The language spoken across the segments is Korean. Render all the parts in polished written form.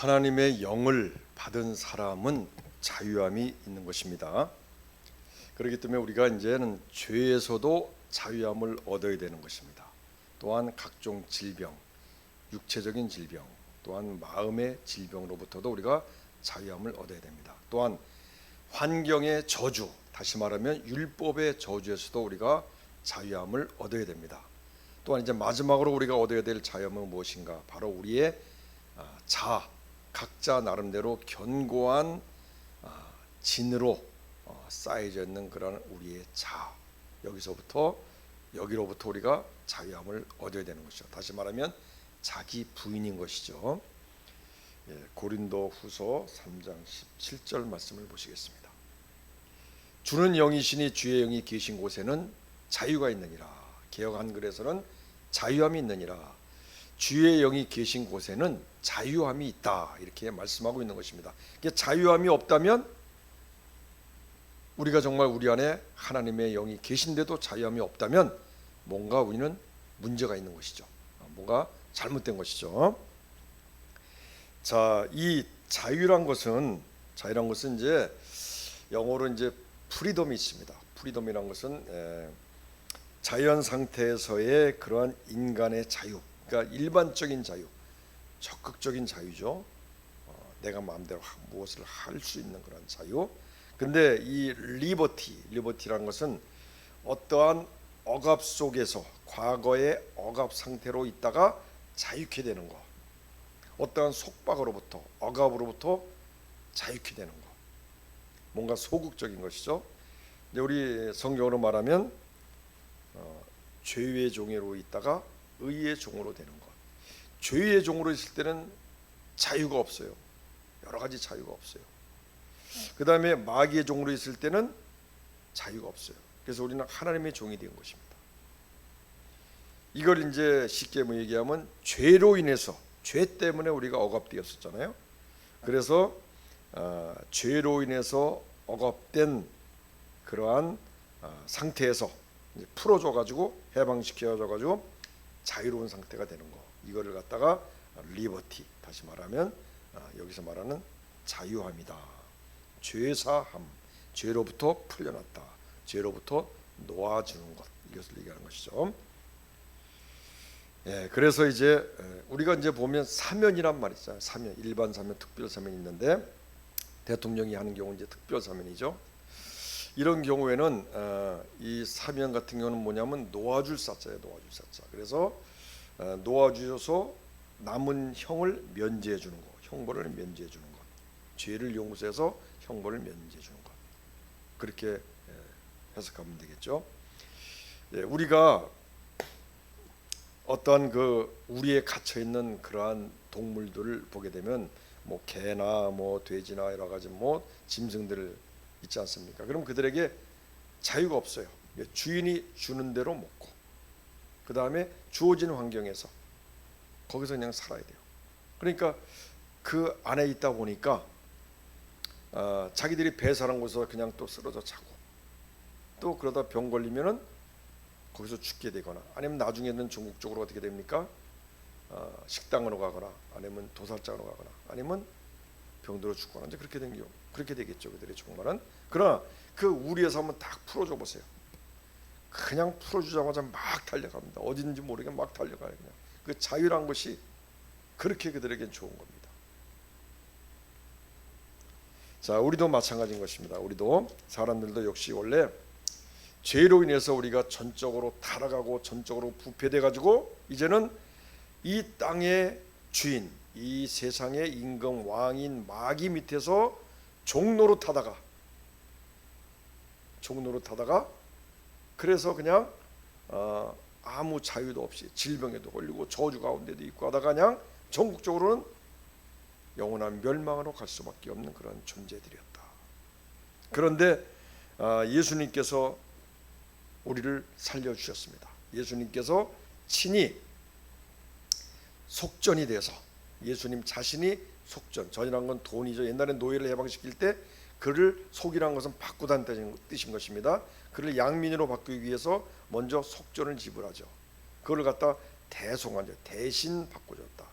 하나님의 영을 받은 사람은 자유함이 있는 것입니다. 그렇기 때문에 우리가 이제는 죄에서도 자유함을 얻어야 되는 것입니다. 또한 각종 질병, 육체적인 질병, 또한 마음의 질병으로부터도 우리가 자유함을 얻어야 됩니다. 또한 환경의 저주, 다시 말하면 율법의 저주에서도 우리가 자유함을 얻어야 됩니다. 또한 이제 마지막으로 우리가 얻어야 될 자유함은 무엇인가? 바로 우리의 각자 나름대로 견고한 진으로 쌓여져 있는 그런 우리의 여기로부터 우리가 자유함을 얻어야 되는 것이죠. 다시 말하면 자기 부인인 것이죠. 고린도후서 3장 17절 말씀을 보시겠습니다. 주는 영이시니 주의 영이 계신 곳에는 자유가 있느니라. 개역 한글에서는 자유함이 있느니라. 주의 영이 계신 곳에는 자유함이 있다, 이렇게 말씀하고 있는 것입니다. 자유함이 없다면 우리가 정말 우리 안에 하나님의 영이 계신데도 자유함이 없다면 뭔가 우리는 문제가 있는 것이죠. 뭔가 잘못된 것이죠. 자, 이 자유란 것은 이제 영어로 이제 프리덤이 있습니다. 프리덤이란 것은 자연 상태에서의 그러한 인간의 자유, 그러니까 일반적인 자유, 적극적인 자유죠. 내가 마음대로 무엇을 할 수 있는 그런 자유. 근데 이 리버티라는 것은 어떠한 억압 속에서 과거의 억압 상태로 있다가 자유케 되는 것, 어떠한 속박으로부터 억압으로부터 자유케 되는 것, 뭔가 소극적인 것이죠. 이제 우리 성경으로 말하면 죄의 종으로 있다가 의의 종으로 되는 것. 죄의 종으로 있을 때는 자유가 없어요. 여러 가지 자유가 없어요. 그 다음에 마귀의 종으로 있을 때는 자유가 없어요. 그래서 우리는 하나님의 종이 된 것입니다. 이걸 이제 쉽게 얘기하면 죄로 인해서, 죄 때문에 우리가 억압되었었잖아요. 그래서 죄로 인해서 억압된 그러한 상태에서 이제 풀어줘가지고 해방시켜줘가지고 자유로운 상태가 되는 거. 이거를 갖다가 리버티, 다시 말하면 여기서 말하는 자유함이다. 죄사함, 죄로부터 풀려났다, 죄로부터 놓아주는 것, 이것을 얘기하는 것이죠. 그래서 이제 우리가 이제 보면 사면이란 말 있잖아요. 사면, 일반 사면, 특별 사면이 있는데 대통령이 하는 경우 이제 특별 사면이죠. 이런 경우에는 이 사면 같은 경우는 뭐냐면 놓아줄 사자예요. 놓아줄 사자. 그래서 놓아주셔서 남은 형을 면제해 주는 것, 형벌을 면제해 주는 것, 죄를 용서해서 형벌을 면제해 주는 것, 그렇게 해석하면 되겠죠. 우리가 어떠한 우리에 갇혀 있는 그러한 동물들을 보게 되면 뭐 개나 뭐 돼지나 여러 가지 뭐 짐승들 있지 않습니까? 그럼 그들에게 자유가 없어요. 주인이 주는 대로 먹고, 그 다음에 주어진 환경에서 거기서 그냥 살아야 돼요. 그러니까 그 안에 있다 보니까 자기들이 배설한 곳에서 그냥 또 쓰러져 자고, 또 그러다 병 걸리면은 거기서 죽게 되거나, 아니면 나중에는 전국적으로 어떻게 됩니까? 식당으로 가거나, 아니면 도살장으로 가거나, 아니면 병들어 죽거나, 이제 그렇게 된 경우, 그렇게 되겠죠, 그들의 종말은. 그러나 그 우리에서 한번 딱 풀어줘 보세요. 그냥 풀어주자마자 막 달려갑니다. 어딘지 모르게 막 달려가요. 그냥 그 자유란 것이 그렇게 그들에겐 좋은 겁니다. 자, 우리도 마찬가지인 것입니다. 우리도 사람들도 역시 원래 죄로 인해서 우리가 전적으로 타락하고 전적으로 부패돼 가지고 이제는 이 땅의 주인, 이 세상의 임금 왕인 마귀 밑에서 종로로 타다가 그래서 그냥 아무 자유도 없이 질병에도 걸리고 저주 가운데도 있고 하다가 그냥 전국적으로는 영원한 멸망으로 갈 수밖에 없는 그런 존재들이었다. 그런데 예수님께서 우리를 살려주셨습니다. 예수님께서 친히 속전이 돼서, 예수님 자신이 속전, 전이란 건 돈이죠. 옛날에 노예를 해방시킬 때 그를 속이란 것은 바꾸다는 뜻인 것입니다. 그를 양민으로 바꾸기 위해서 먼저 속전을 지불하죠. 그걸 갖다 대신 바꿔줬다.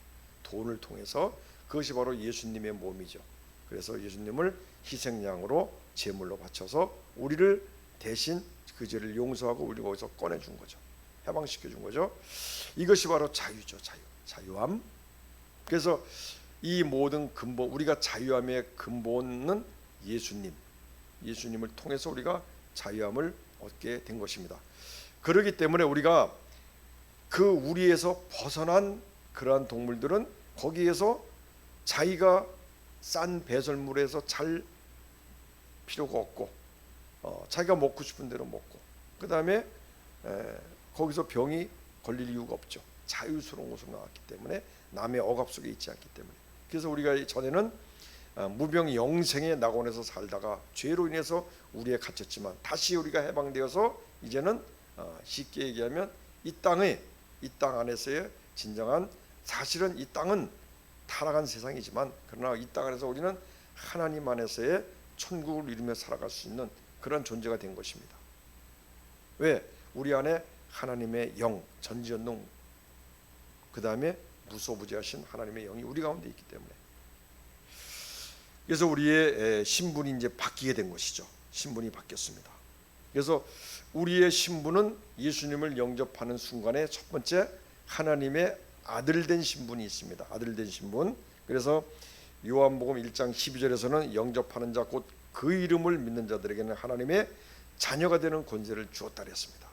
돈을 통해서 그것이 바로 예수님의 몸이죠. 그래서 예수님을 희생양으로 제물로 바쳐서 우리를 대신 그 죄를 용서하고 우리 거기서 꺼내준 거죠. 해방시켜준 거죠. 이것이 바로 자유죠. 자유함. 그래서 이 모든 근본, 우리가 자유함의 근본은 예수님을 통해서 우리가 자유함을 얻게 된 것입니다. 그렇기 때문에 우리가 그 우리에서 벗어난 그러한 동물들은 거기에서 자기가 싼 배설물에서 잘 필요가 없고 자기가 먹고 싶은 대로 먹고, 그 다음에 거기서 병이 걸릴 이유가 없죠. 자유스러운 곳으로 나왔기 때문에, 남의 억압 속에 있지 않기 때문에. 그래서 우리가 전에는 무병영생의 낙원에서 살다가 죄로 인해서 우리에 갇혔지만 다시 우리가 해방되어서 이제는 쉽게 얘기하면 이 땅 안에서의 진정한, 사실은 이 땅은 타락한 세상이지만 그러나 이 땅 안에서 우리는 하나님 안에서의 천국을 이루며 살아갈 수 있는 그런 존재가 된 것입니다. 왜? 우리 안에 하나님의 영, 전지전능, 그 다음에 무소부지하신 하나님의 영이 우리 가운데 있기 때문에. 그래서 우리의 신분이 이제 바뀌게 된 것이죠. 신분이 바뀌었습니다. 그래서 우리의 신분은 예수님을 영접하는 순간에 첫 번째 하나님의 아들된 신분이 있습니다. 아들된 신분. 그래서 요한복음 1장 12절에서는 영접하는 자 곧 그 이름을 믿는 자들에게는 하나님의 자녀가 되는 권세를 주었다 그랬습니다.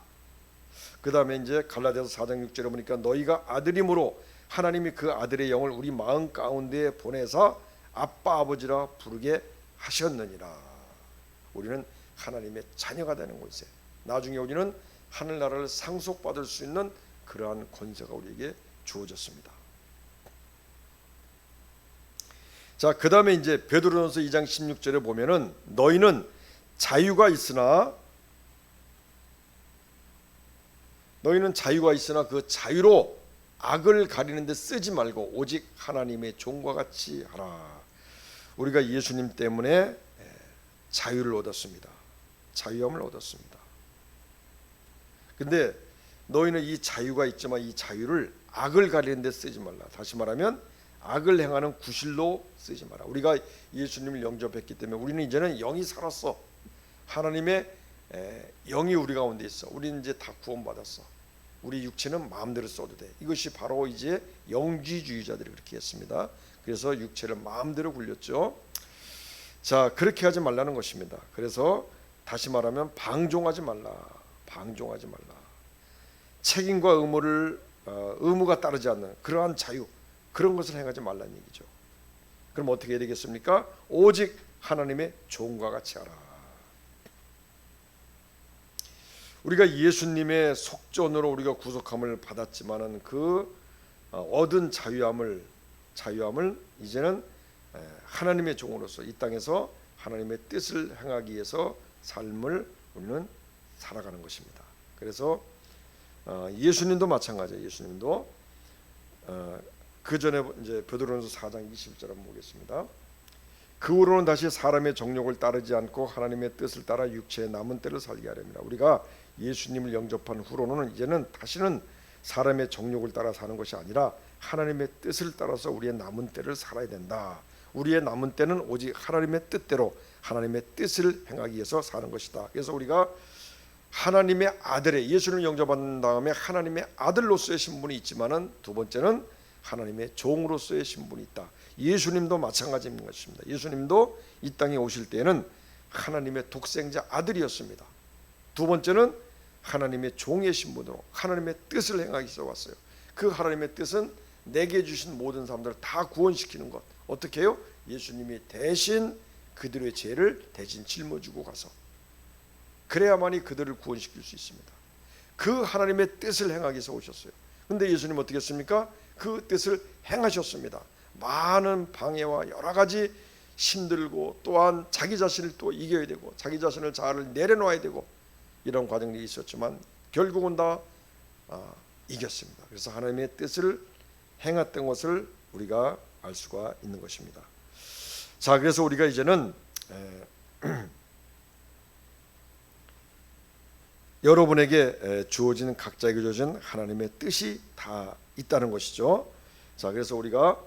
그 다음에 이제 갈라디아서 4장 6절에 보니까 너희가 아들임으로 하나님이 그 아들의 영을 우리 마음 가운데에 보내사 아빠 아버지라 부르게 하셨느니라. 우리는 하나님의 자녀가 되는 권세, 나중에 우리는 하늘나라를 상속받을 수 있는 그러한 권세가 우리에게 주어졌습니다. 자, 그 다음에 이제 베드로전서 2장 16절에 보면은 너희는 자유가 있으나 그 자유로 악을 가리는 데 쓰지 말고 오직 하나님의 종과 같이 하라. 우리가 예수님 때문에 자유를 얻었습니다. 자유함을 얻었습니다. 근데 너희는 이 자유가 있지만 이 자유를 악을 가리는 데 쓰지 말라. 다시 말하면 악을 행하는 구실로 쓰지 마라. 우리가 예수님을 영접했기 때문에 우리는 이제는 영이 살았어. 하나님의 영이 우리 가운데 있어. 우리는 이제 다 구원받았어. 우리 육체는 마음대로 써도 돼. 이것이 바로 이제 영지주의자들이 그렇게 했습니다. 그래서 육체를 마음대로 굴렸죠. 자, 그렇게 하지 말라는 것입니다. 그래서 다시 말하면 방종하지 말라. 책임과 의무가 따르지 않는 그러한 자유, 그런 것을 행하지 말라는 얘기죠. 그럼 어떻게 해야 되겠습니까? 오직 하나님의 종과 같이 하라. 우리가 예수님의 속전으로 우리가 구속함을 받았지만은 그 얻은 자유함을 이제는 하나님의 종으로서 이 땅에서 하나님의 뜻을 행하기 위해서 삶을 우리는 살아가는 것입니다. 그래서 예수님도 마찬가지예요. 예수님도 그 전에 이제 베드로전서 4장 20절 한번 보겠습니다. 그 후로는 다시 사람의 정욕을 따르지 않고 하나님의 뜻을 따라 육체의 남은 때를 살게 하렵니다. 우리가 예수님을 영접한 후로는 이제는 다시는 사람의 정욕을 따라 사는 것이 아니라 하나님의 뜻을 따라서 우리의 남은 때를 살아야 된다. 우리의 남은 때는 오직 하나님의 뜻대로 하나님의 뜻을 행하기 위해서 사는 것이다. 그래서 우리가 하나님의 아들의, 예수를 영접한 다음에 하나님의 아들로서의 신분이 있지만은 두 번째는 하나님의 종으로서의 신분이 있다. 예수님도 마찬가지인 것입니다. 예수님도 이 땅에 오실 때에는 하나님의 독생자 아들이었습니다. 두 번째는 하나님의 종의 신분으로 하나님의 뜻을 행하기 위해서 왔어요. 그 하나님의 뜻은 내게 주신 모든 사람들을 다 구원시키는 것. 어떻게 해요? 예수님이 대신 그들의 죄를 대신 짊어지고 가서, 그래야만이 그들을 구원시킬 수 있습니다. 그 하나님의 뜻을 행하기 위해서 오셨어요. 그런데 예수님 어떻게 했습니까? 그 뜻을 행하셨습니다. 많은 방해와 여러 가지 힘들고 또한 자기 자신을 또 이겨야 되고 자기 자신을 잘 내려놓아야 되고 이런 과정이 있었지만 결국은 다 이겼습니다. 그래서 하나님의 뜻을 행했던 것을 우리가 알 수가 있는 것입니다. 자, 그래서 우리가 이제는 여러분에게 주어진, 각자에게 주어진 하나님의 뜻이 다 있다는 것이죠. 자, 그래서 우리가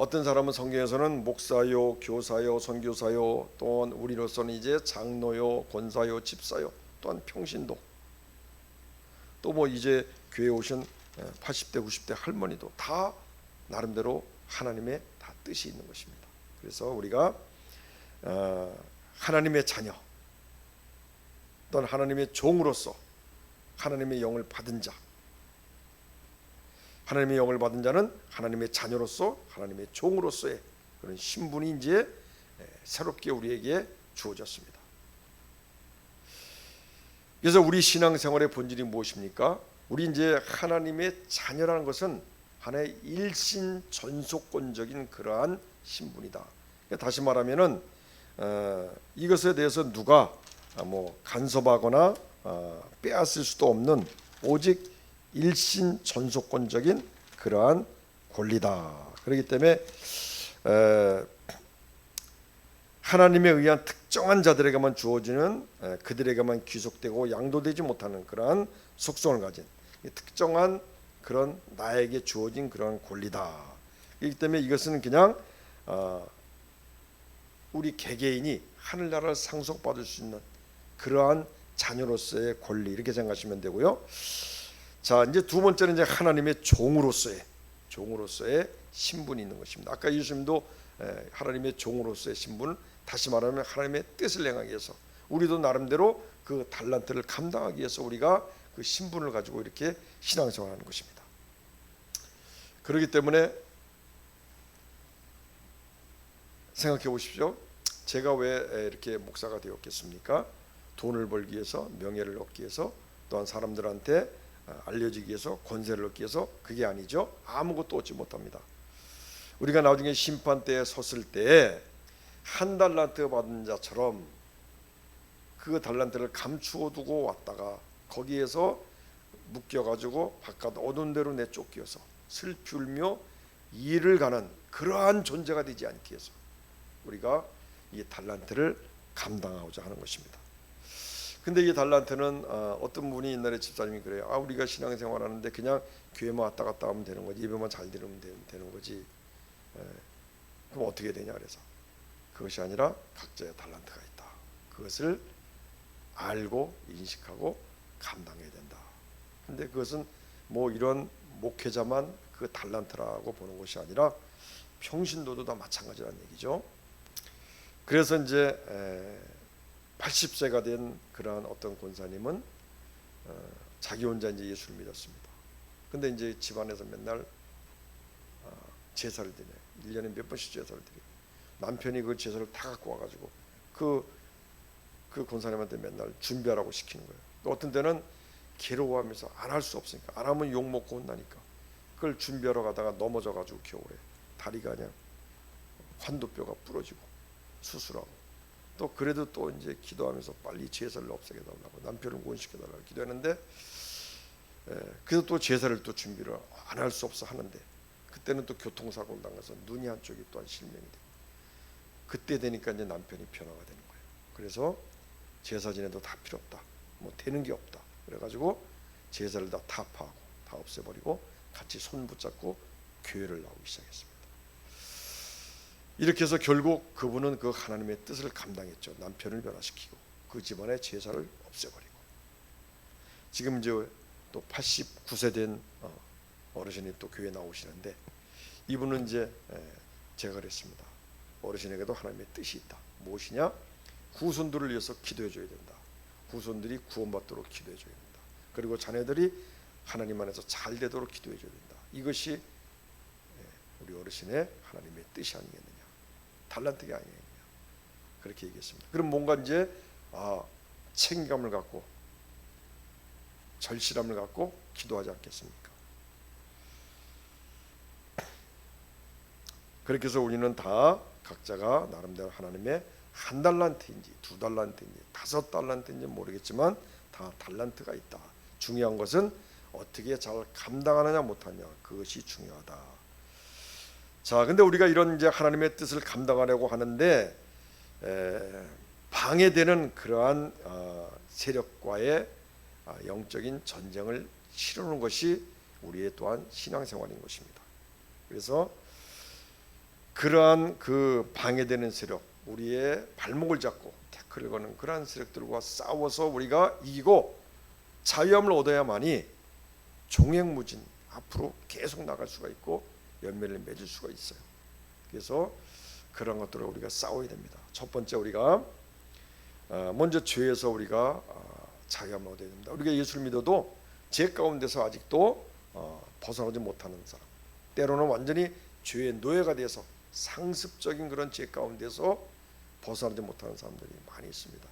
어떤 사람은 성경에서는 목사요, 교사요, 선교사요, 또한 우리로서는 이제 장로요, 권사요, 집사요, 또한 평신도, 또 뭐 이제 교회 오신 80대, 90대 할머니도 다 나름대로 하나님의 다 뜻이 있는 것입니다. 그래서 우리가 하나님의 자녀, 또는 하나님의 종으로서 하나님의 영을 받은 자, 하나님의 영을 받은 자는 하나님의 자녀로서 하나님의 종으로서의 그런 신분이 이제 새롭게 우리에게 주어졌습니다. 그래서 우리 신앙생활의 본질이 무엇입니까? 우리 이제 하나님의 자녀라는 것은 하나의 일신전속권적인 그러한 신분이다. 다시 말하면은 이것에 대해서 누가 뭐 간섭하거나 빼앗을 수도 없는 오직 일신전속권적인 그러한 권리다. 그렇기 때문에 하나님에 의한 특정한 자들에게만 주어지는 그들에게만 귀속되고 양도되지 못하는 그러한 속성을 가진 특정한 그런 나에게 주어진 그러한 권리다. 그렇기 때문에 이것은 그냥 우리 개개인이 하늘나라를 상속받을 수 있는 그러한 자녀로서의 권리, 이렇게 생각하시면 되고요. 자, 이제 두 번째는 이제 하나님의 종으로서의 신분이 있는 것입니다. 아까 예수님도 하나님의 종으로서의 신분을, 다시 말하면 하나님의 뜻을 행하기 위해서, 우리도 나름대로 그 달란트를 감당하기 위해서 우리가 그 신분을 가지고 이렇게 신앙생활하는 것입니다. 그렇기 때문에 생각해 보십시오. 제가 왜 이렇게 목사가 되었겠습니까? 돈을 벌기 위해서, 명예를 얻기 위해서, 또한 사람들한테 알려지기 위해서, 권세를 얻기 위해서, 그게 아니죠. 아무것도 얻지 못합니다. 우리가 나중에 심판대에 섰을 때 한 달란트 받은 자처럼 그 달란트를 감추어 두고 왔다가 거기에서 묶여가지고 바깥 어두운 데로 내쫓겨서 슬피 울며 일을 가는 그러한 존재가 되지 않기 위해서 우리가 이 달란트를 감당하고자 하는 것입니다. 근데 이 달란트는 어떤 분이 옛날에 집사님이 그래요. 우리가 신앙생활하는데 그냥 교회만 왔다 갔다 하면 되는 거지, 예배만 잘 들으면 되는 거지. 그럼 어떻게 되냐 그래서, 그것이 아니라 각자의 달란트가 있다. 그것을 알고 인식하고 감당해야 된다. 근데 그것은 뭐 이런 목회자만 그 달란트라고 보는 것이 아니라 평신도도 다 마찬가지라는 얘기죠. 그래서 이제 80세가 된 그러한 어떤 권사님은 자기 혼자 이제 예수를 믿었습니다. 근데 이제 집안에서 맨날 제사를 드려요. 1년에 몇 번씩 제사를 드려요. 남편이 그 제사를 다 갖고 와가지고 그 권사님한테 맨날 준비하라고 시키는 거예요. 또 어떤 때는 괴로워하면서 안 할 수 없으니까, 안 하면 욕 먹고 혼나니까 그걸 준비하러 가다가 넘어져가지고 겨울에 다리가 그냥 환도뼈가 부러지고 수술하고, 또 그래도 또 이제 기도하면서 빨리 제사를 없애게 달라고, 남편을 구원시켜 달라고 기도했는데, 그래서 또 제사를 또 준비를 안 할 수 없어 하는데, 그때는 또 교통사고를 당해서 눈이 한쪽이 또한 실명이 되고, 그때 되니까 이제 남편이 변화가 되는 거예요. 그래서 제사 지내도 다 필요 없다, 뭐 되는 게 없다. 그래가지고 제사를 다 타파하고 다 없애버리고 같이 손 붙잡고 교회를 나오기 시작했습니다. 이렇게 해서 결국 그분은 그 하나님의 뜻을 감당했죠. 남편을 변화시키고 그 집안의 제사를 없애버리고, 지금 이제 또 89세 된 어르신이 또 교회 나오시는데, 이분은 이제 제가 그랬습니다. 어르신에게도 하나님의 뜻이 있다. 무엇이냐? 후손들을 위해서 기도해 줘야 된다. 후손들이 구원받도록 기도해 줘야 된다. 그리고 자녀들이 하나님 안에서 잘 되도록 기도해 줘야 된다. 이것이 우리 어르신의 하나님의 뜻이 아니겠느냐, 달란트가 아니겠느냐, 그렇게 얘기했습니다. 그럼 뭔가 이제 책임감을 갖고 절실함을 갖고 기도하지 않겠습니까? 그렇게 해서 우리는 다 각자가 나름대로 하나님의 한 달란트인지 두 달란트인지 5달란트인지 모르겠지만 다 달란트가 있다. 중요한 것은 어떻게 잘 감당하느냐 못하냐, 그것이 중요하다. 자, 근데 우리가 이런 이제 하나님의 뜻을 감당하려고 하는데 방해되는 그러한 세력과의 영적인 전쟁을 치르는 것이 우리의 또한 신앙생활인 것입니다. 그래서 그러한 그 방해되는 세력, 우리의 발목을 잡고 태클을 거는 그러한 세력들과 싸워서 우리가 이기고 자유함을 얻어야만이 종횡무진 앞으로 계속 나갈 수가 있고 열매를 맺을 수가 있어요. 그래서 그런 것들을 우리가 싸워야 됩니다. 첫 번째, 우리가 먼저 죄에서 우리가 자유함을 얻어야 됩니다. 우리가 예수를 믿어도 죄 가운데서 아직도 벗어나지 못하는 사람, 때로는 완전히 죄의 노예가 돼서 상습적인 그런 죄 가운데서 벗어나지 못하는 사람들이 많이 있습니다.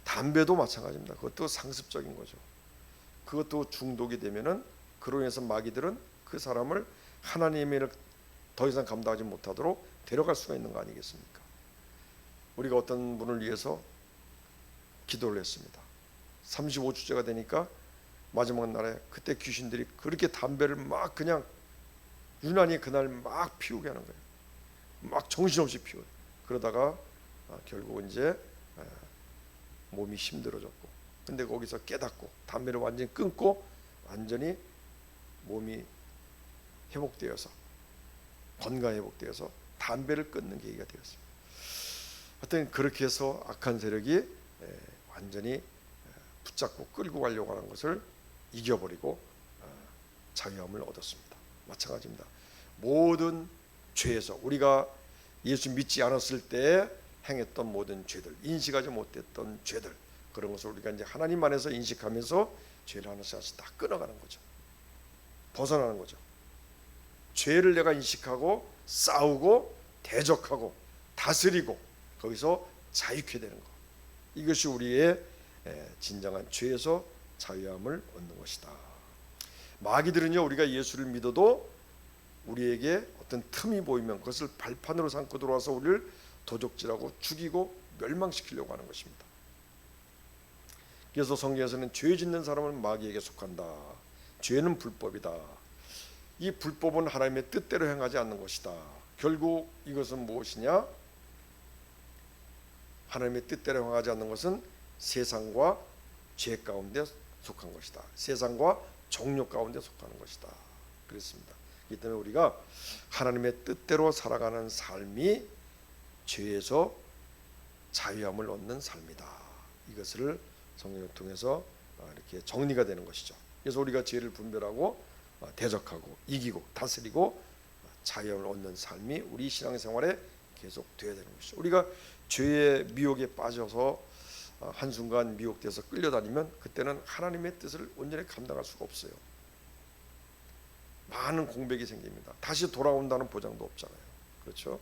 담배도 마찬가지입니다. 그것도 상습적인 거죠. 그것도 중독이 되면은 그로 인해서 마귀들은 그 사람을 하나님의 일을 더 이상 감당하지 못하도록 데려갈 수가 있는 거 아니겠습니까? 우리가 어떤 분을 위해서 기도를 했습니다. 35주째가 되니까 마지막 날에 그때 귀신들이 그렇게 담배를 막 그냥 유난히 그날 막 피우게 하는 거예요. 막 정신없이 피워요. 그러다가 결국 이제 몸이 힘들어졌고, 근데 거기서 깨닫고 담배를 완전히 끊고 완전히 몸이 회복되어서 건강 회복되어서 담배를 끊는 계기가 되었습니다. 하여튼 그렇게 해서 악한 세력이 완전히 붙잡고 끌고 가려고 하는 것을 이겨버리고 자유함을 얻었습니다. 마찬가지입니다. 모든 죄에서 우리가 예수 믿지 않았을 때 행했던 모든 죄들, 인식하지 못했던 죄들, 그런 것을 우리가 이제 하나님 안에서 인식하면서 죄를 하나씩 하나씩 다 끊어가는 거죠. 벗어나는 거죠. 죄를 내가 인식하고 싸우고 대적하고 다스리고 거기서 자유케 되는 것, 이것이 우리의 진정한 죄에서 자유함을 얻는 것이다. 마귀들은요, 우리가 예수를 믿어도 우리에게 어떤 틈이 보이면 그것을 발판으로 삼고 들어와서 우리를 도적질하고 죽이고 멸망시키려고 하는 것입니다. 그래서 성경에서는 죄 짓는 사람은 마귀에게 속한다. 죄는 불법이다. 이 불법은 하나님의 뜻대로 행하지 않는 것이다. 결국 이것은 무엇이냐? 하나님의 뜻대로 행하지 않는 것은 세상과 죄 가운데 속한 것이다. 세상과 정욕 가운데 속하는 것이다. 그렇습니다. 그렇기 때문에 우리가 하나님의 뜻대로 살아가는 삶이 죄에서 자유함을 얻는 삶이다. 이것을 성경을 통해서 이렇게 정리가 되는 것이죠. 그래서 우리가 죄를 분별하고 대적하고 이기고 다스리고 자유함을 얻는 삶이 우리 신앙생활에 계속 되어야 되는 것이죠. 우리가 죄의 미혹에 빠져서 한순간 미혹돼서 끌려다니면 그때는 하나님의 뜻을 온전히 감당할 수가 없어요. 많은 공백이 생깁니다. 다시 돌아온다는 보장도 없잖아요. 그렇죠?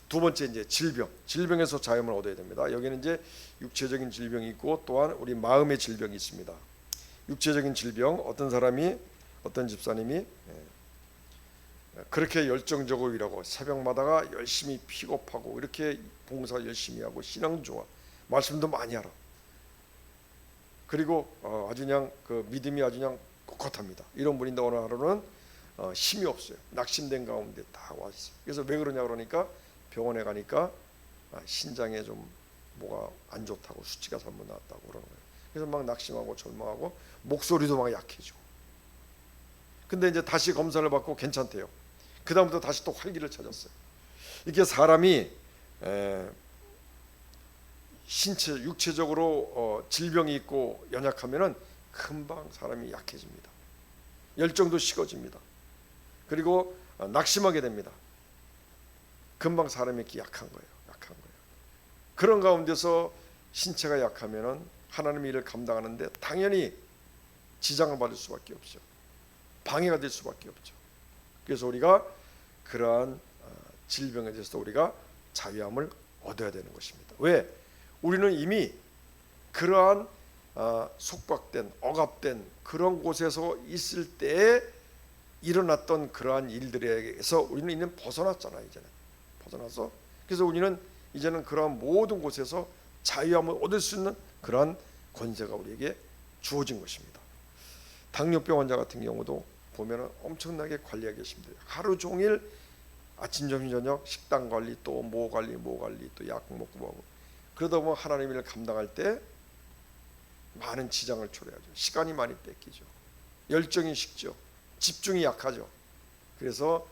두 번째, 이제 질병에서 자유함을 얻어야 됩니다. 여기는 이제 육체적인 질병이 있고 또한 우리 마음의 질병이 있습니다. 육체적인 질병, 어떤 집사님이 그렇게 열정적으로 일하고 새벽마다가 열심히 픽업하고 이렇게 봉사 열심히 하고 신앙 좋아, 말씀도 많이 알아. 그리고 아주 그냥 그 믿음이 아주 그냥 꼿꼿합니다. 이런 분인데 어느 하루는 힘이 없어요. 낙심된 가운데 다 와 있어요. 그래서 왜 그러냐 그러니까 병원에 가니까 신장에 좀 뭐가 안 좋다고 수치가 잘못 나왔다고 그러는 거예요. 그래서 막 낙심하고 절망하고 목소리도 막 약해지고. 근데 이제 다시 검사를 받고 괜찮대요. 그 다음부터 다시 또 활기를 찾았어요. 이렇게 사람이 신체 육체적으로 질병이 있고 연약하면은 금방 사람이 약해집니다. 열정도 식어집니다. 그리고 낙심하게 됩니다. 금방 사람이 이렇게 약한 거예요. 그런 가운데서 신체가 약하면은 하나님의 일을 감당하는데 당연히 지장을 받을 수밖에 없죠. 방해가 될 수밖에 없죠. 그래서 우리가 그러한 질병에 대해서 우리가 자유함을 얻어야 되는 것입니다. 왜? 우리는 이미 그러한 속박된, 억압된 그런 곳에서 있을 때에 일어났던 그러한 일들에서 우리는 이제는 벗어났잖아요. 이제는 벗어나서, 그래서 우리는 이제는 그러한 모든 곳에서 자유함을 얻을 수 있는 그러한 권세가 우리에게 주어진 것입니다. 당뇨병 환자 같은 경우도 보면 엄청나게 관리하기 힘들어요. 하루 종일 아침, 점심, 저녁 식단 관리, 또 뭐 관리, 또 약 먹고 뭐하고, 그러다 보면 하나님의 일을 감당할 때 많은 지장을 초래하죠. 시간이 많이 뺏기죠. 열정이 식죠. 집중이 약하죠. 그래서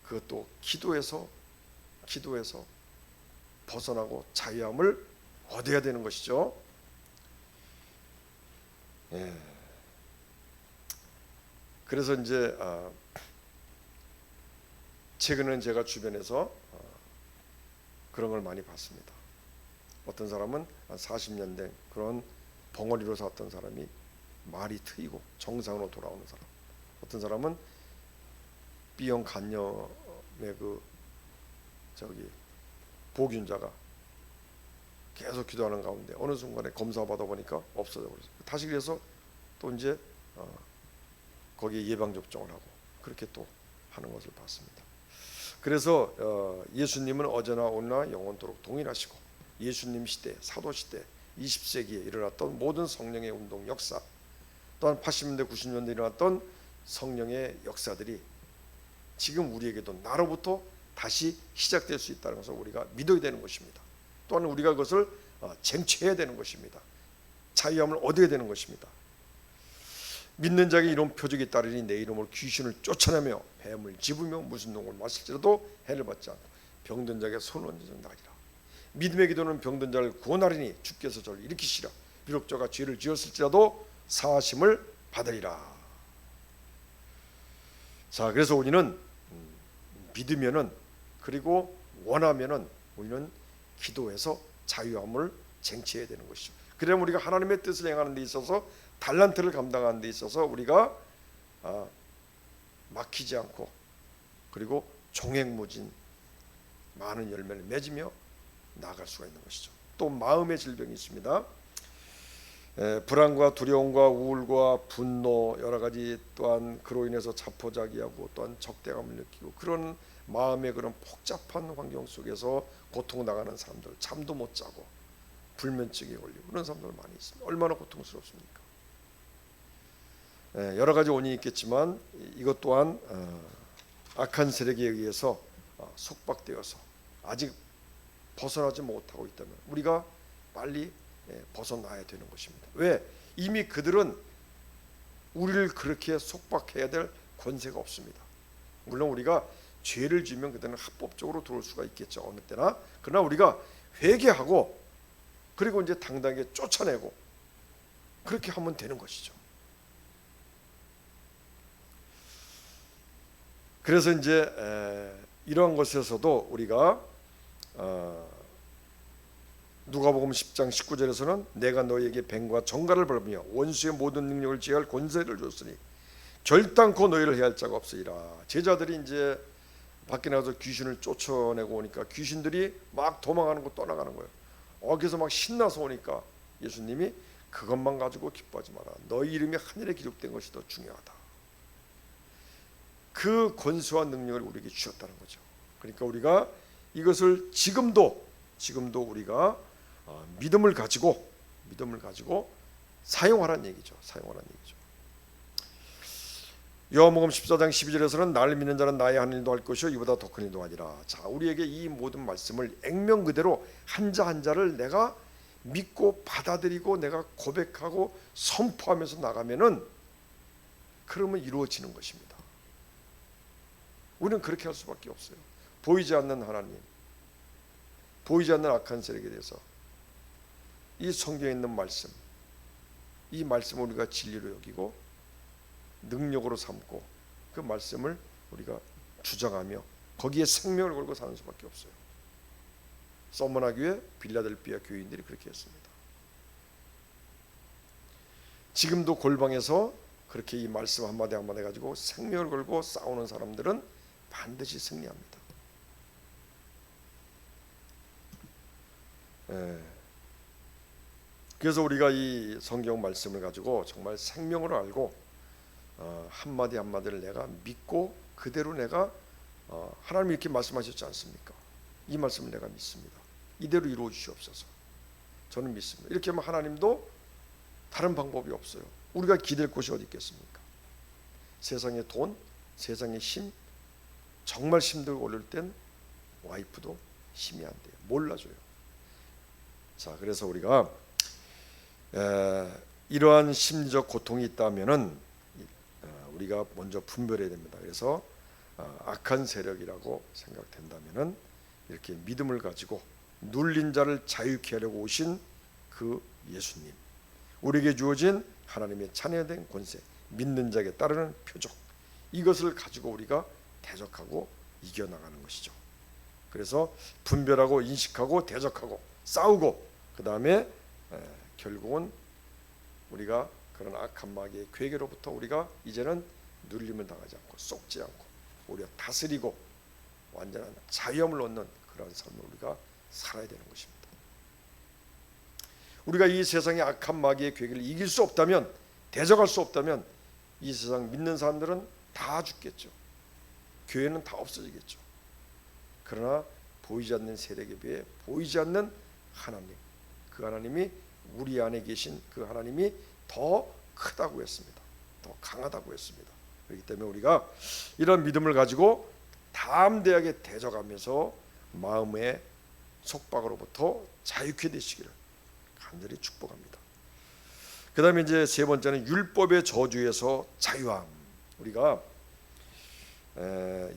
그것도 기도해서 기도해서 벗어나고 자유함을 얻어야 되는 것이죠. 예. 그래서 이제 최근에는 제가 주변에서 그런 걸 많이 봤습니다. 어떤 사람은 한 40년 된 그런 벙어리로 살았던 사람이 말이 트이고 정상으로 돌아오는 사람, 어떤 사람은 B형 간염의 보균자가 계속 기도하는 가운데 어느 순간에 검사 받아보니까 없어져 버렸어요. 다시 그래서 또 이제 거기에 예방 접종을 하고 그렇게 또 하는 것을 봤습니다. 그래서 예수님은 어제나 오늘나 영원토록 동일하시고, 예수님 시대, 사도 시대, 20세기에 일어났던 모든 성령의 운동 역사, 또한 80년대 90년대에 일어났던 성령의 역사들이 지금 우리에게도 나로부터 다시 시작될 수 있다는 것을 우리가 믿어야 되는 것입니다. 또한 우리가 그것을 쟁취해야 되는 것입니다. 자유함을 얻어야 되는 것입니다. 믿는 자에게 이런 표적이 따르니 내 이름으로 귀신을 쫓아내며 뱀을 집으며 무슨 놈을 마실지라도 해를 받지 않고 병든 자에게 손을 얹어 나리라. 믿음의 기도는 병든 자를 구원하리니 주께서 저를 일으키시라. 비록 저가 죄를 지었을지라도 사하심을 받으리라. 자, 그래서 우리는 믿으면은, 그리고 원하면은 우리는 기도해서 자유함을 쟁취해야 되는 것이죠. 그러면 우리가 하나님의 뜻을 행하는 데 있어서, 달란트를 감당하는 데 있어서 우리가 막히지 않고, 그리고 종횡무진 많은 열매를 맺으며 나아갈 수가 있는 것이죠. 또 마음의 질병이 있습니다. 불안과 두려움과 우울과 분노, 여러 가지, 또한 그로 인해서 자포자기하고 또한 적대감을 느끼고, 그런 마음의 그런 복잡한 환경 속에서 고통 나가는 사람들, 잠도 못 자고 불면증에 걸리고 그런 사람들 많이 있습니다. 얼마나 고통스럽습니까? 여러 가지 원인이 있겠지만 이것 또한 악한 세력에 의해서 속박되어서 아직 벗어나지 못하고 있다면 우리가 빨리 벗어나야 되는 것입니다. 왜? 이미 그들은 우리를 그렇게 속박해야 될 권세가 없습니다. 물론 우리가 죄를 지으면 그들은 합법적으로 들어올 수가 있겠죠, 어느 때나. 그러나 우리가 회개하고 그리고 이제 당당하게 쫓아내고 그렇게 하면 되는 것이죠. 그래서 이제 이러한 것에서도 우리가 누가복음 10장 19절에서는 내가 너희에게 뱀과 정갈을 벌며 원수의 모든 능력을 제할 권세를 줬으니 결단코 너희를 해할 자가 없으리라. 제자들이 이제 밖에 나가서 귀신을 쫓아내고 오니까 귀신들이 막 도망가는 거 떠나가는 거예요. 그래서 막 신나서 오니까 예수님이 그것만 가지고 기뻐하지 마라. 너희 이름이 하늘에 기록된 것이 더 중요하다. 그 권세와 능력을 우리에게 주셨다는 거죠. 그러니까 우리가 이것을 지금도 우리가 믿음을 가지고 사용하라는 얘기죠. 요한복음 14장 12절에서는 나를 믿는 자는 나의 한 일도 할 것이요 이보다 더 큰 일도 하리라. 자, 우리에게 이 모든 말씀을 액면 그대로 한자 한자를 내가 믿고 받아들이고 내가 고백하고 선포하면서 나가면은 그러면 이루어지는 것입니다. 우리는 그렇게 할 수밖에 없어요. 보이지 않는 하나님, 보이지 않는 악한 세력에 대해서 이 성경에 있는 말씀, 이 말씀을 우리가 진리로 여기고 능력으로 삼고 그 말씀을 우리가 주장하며 거기에 생명을 걸고 사는 수밖에 없어요. 서머나 교회, 빌라델피아 교인들이 그렇게 했습니다. 지금도 골방에서 그렇게 이 말씀 한마디 한마디 가지고 생명을 걸고 싸우는 사람들은 반드시 승리합니다. 그래서 우리가 이 성경 말씀을 가지고 정말 생명으로 알고 한마디 한마디를 내가 믿고 그대로 내가 하나님이 이렇게 말씀하셨지 않습니까? 이 말씀을 내가 믿습니다. 이대로 이루어 주시옵소서. 저는 믿습니다. 이렇게 하면 하나님도 다른 방법이 없어요. 우리가 기댈 곳이 어디 있겠습니까? 세상의 돈, 세상의 힘, 정말 힘들고 어려울 땐 와이프도 힘이 안 돼요. 몰라줘요. 자, 그래서 우리가 이러한 심리적 고통이 있다면은 우리가 먼저 분별해야 됩니다. 그래서 악한 세력이라고 생각된다면은 이렇게 믿음을 가지고 눌린 자를 자유케 하려고 오신 그 예수님, 우리에게 주어진 하나님의 자녀된 권세, 믿는 자에게 따르는 표적, 이것을 가지고 우리가 대적하고 이겨나가는 것이죠. 그래서 분별하고 인식하고 대적하고 싸우고, 그 다음에 결국은 우리가 그런 악한 마귀의 괴계로부터 우리가 이제는 눌림을 당하지 않고 속지 않고 오히려 다스리고 완전한 자유함을 얻는 그런 삶을 우리가 살아야 되는 것입니다. 우리가 이 세상의 악한 마귀의 괴계를 이길 수 없다면, 대적할 수 없다면 이 세상 믿는 사람들은 다 죽겠죠. 교회는 다 없어지겠죠. 그러나 보이지 않는 세력에 비해 보이지 않는 하나님, 그 하나님이 우리 안에 계신 그 하나님이 더 크다고 했습니다. 더 강하다고 했습니다. 그렇기 때문에 우리가 이런 믿음을 가지고 담대하게 대적하면서 마음의 속박으로부터 자유케 되시기를 간절히 축복합니다. 그 다음에 이제 세 번째는 율법의 저주에서 자유함. 우리가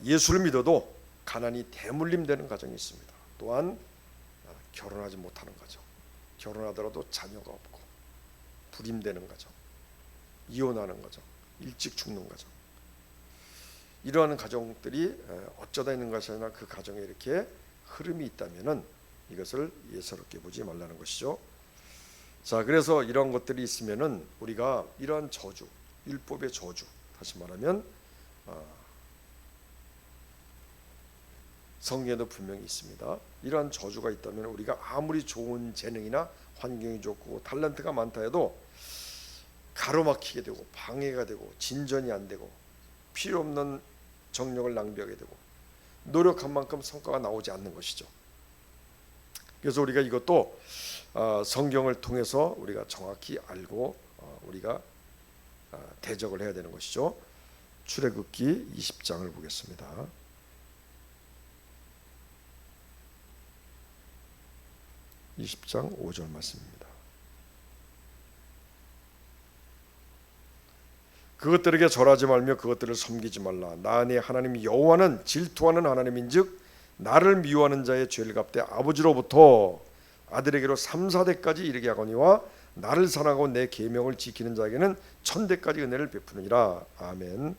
예수를 믿어도 가난이 대물림되는 가정이 있습니다. 또한 결혼하지 못하는 가정, 결혼하더라도 자녀가 없고 불임되는 가정, 이혼하는 가정, 일찍 죽는 가정, 이러한 가정들이 어쩌다 있는 것이 아니라 그 가정에 이렇게 흐름이 있다면은 이것을 예사롭게 보지 말라는 것이죠. 자, 그래서 이런 것들이 있으면은 우리가 이러한 저주, 율법의 저주, 다시 말하면 성경에도 분명히 있습니다. 이러한 저주가 있다면 우리가 아무리 좋은 재능이나 환경이 좋고 탤런트가 많다 해도 가로막히게 되고 방해가 되고 진전이 안 되고 필요 없는 정력을 낭비하게 되고 노력한 만큼 성과가 나오지 않는 것이죠. 그래서 우리가 이것도 성경을 통해서 우리가 정확히 알고 우리가 대적을 해야 되는 것이죠. 출애굽기 20장을 보겠습니다. 20장 5절 말씀입니다. 그것들에게 절하지 말며 그것들을 섬기지 말라. 나 네 하나님 여호와는 질투하는 하나님인즉 나를 미워하는 자의 죄를 갚되 아버지로부터 아들에게로 3, 4대까지 이르게 하거니와 나를 사랑하고 내 계명을 지키는 자에게는 1000대까지 은혜를 베푸느니라. 아멘.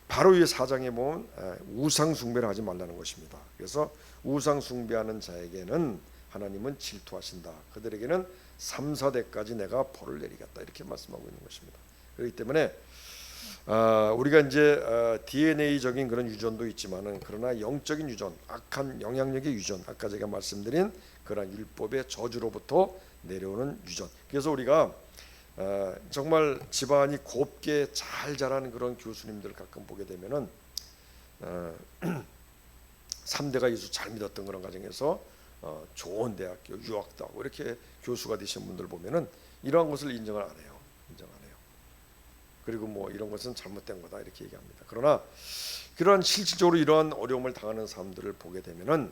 바로 이 4장에 보면 우상 숭배를 하지 말라는 것입니다. 그래서 우상 숭배하는 자에게는 하나님은 질투하신다. 그들에게는 3, 4대까지 내가 벌을 내리겠다. 이렇게 말씀하고 있는 것입니다. 그렇기 때문에 우리가 이제 DNA적인 그런 유전도 있지만은 그러나 영적인 유전, 악한 영향력의 유전, 아까 제가 말씀드린 그런 율법의 저주로부터 내려오는 유전. 그래서 우리가 정말 집안이 곱게 잘 자라는 그런 교수님들 가끔 보게 되면은 3대가 예수 잘 믿었던 그런 가정에서 좋은 대학교 유학도 하고 이렇게 교수가 되신 분들 보면은 이러한 것을 인정을 안 해요. 인정 안 해요. 그리고 뭐 이런 것은 잘못된 거다 이렇게 얘기합니다. 그러나 그러한 실질적으로 이러한 어려움을 당하는 사람들을 보게 되면은